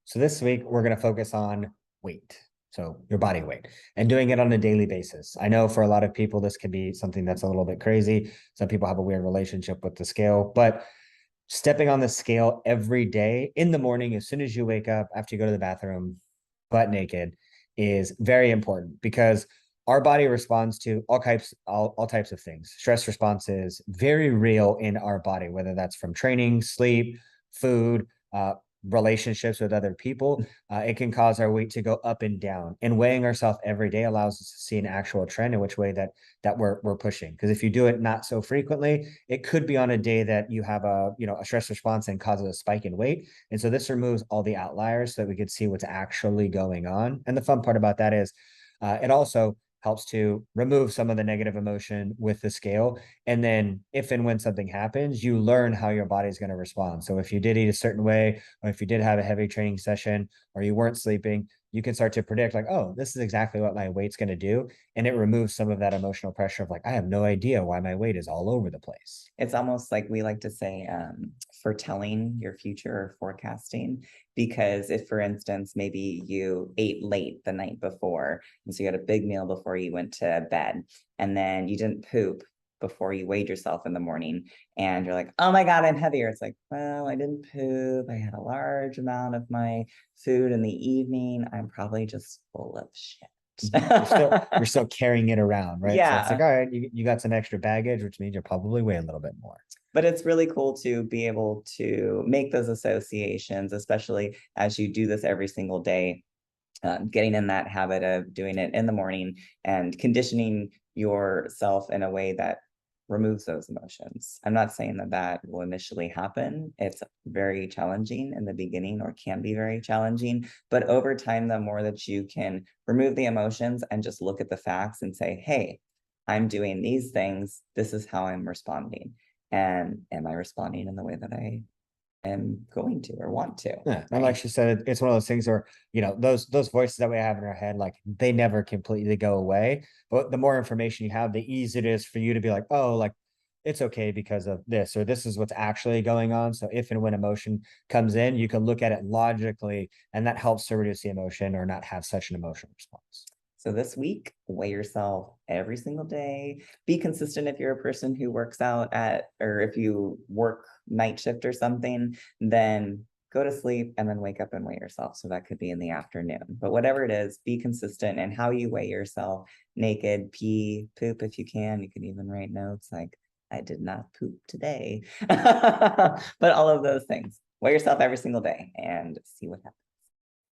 So this week we're going to focus on weight. So your body weight and doing it on a daily basis. I know for a lot of people, this can be something that's a little bit crazy. Some people have a weird relationship with the scale, but stepping on the scale every day in the morning, as soon as you wake up, after you go to the bathroom, butt naked, is very important because our body responds to all types of things. Stress response is very real in our body, whether that's from training, sleep, food, relationships with other people. It can cause our weight to go up and down. And weighing ourselves every day allows us to see an actual trend in which way that we're pushing. Because if you do it not so frequently, it could be on a day that you have a stress response and causes a spike in weight. And so this removes all the outliers so that we could see what's actually going on. And the fun part about that is it also helps to remove some of the negative emotion with the scale. And then if and when something happens, you learn how your body's going to respond. So if you did eat a certain way, or if you did have a heavy training session, or you weren't sleeping, you can start to predict like, oh, this is exactly what my weight's going to do. And it removes some of that emotional pressure of like, I have no idea why my weight is all over the place. It's almost like we like to say foretelling your future or forecasting. Because if, for instance, maybe you ate late the night before, and so you had a big meal before you went to bed, and then you didn't poop before you weighed yourself in the morning, and you're like, oh my God, I'm heavier. It's like, well, I didn't poop. I had a large amount of my food in the evening. I'm probably just full of shit. You're still carrying it around, right? So it's like, Yeah. all right, you got some extra baggage, which means you'll probably weigh a little bit more. But it's really cool to be able to make those associations, especially as you do this every single day, getting in that habit of doing it in the morning and conditioning yourself in a way that removes those emotions. I'm not saying that that will initially happen. It's very challenging in the beginning, or can be very challenging. But over time, the more that you can remove the emotions and just look at the facts and say, hey, I'm doing these things. This is how I'm responding. And am I responding in the way that I am going to or want to? Yeah, and like Right. she said, it's one of those things where those voices that we have in our head, like they never completely go away. But the more information you have, the easier it is for you to be like, oh, like it's okay because of this, or this is what's actually going on. So if and when emotion comes in, you can look at it logically, and that helps to reduce the emotion or not have such an emotional response. So this week, weigh yourself every single day. Be consistent if you're a person who works out or if you work night shift or something, then go to sleep and then wake up and weigh yourself. So that could be in the afternoon. But whatever it is, be consistent in how you weigh yourself. Naked, pee, poop if you can. You can even write notes like, I did not poop today. But all of those things. Weigh yourself every single day and see what happens.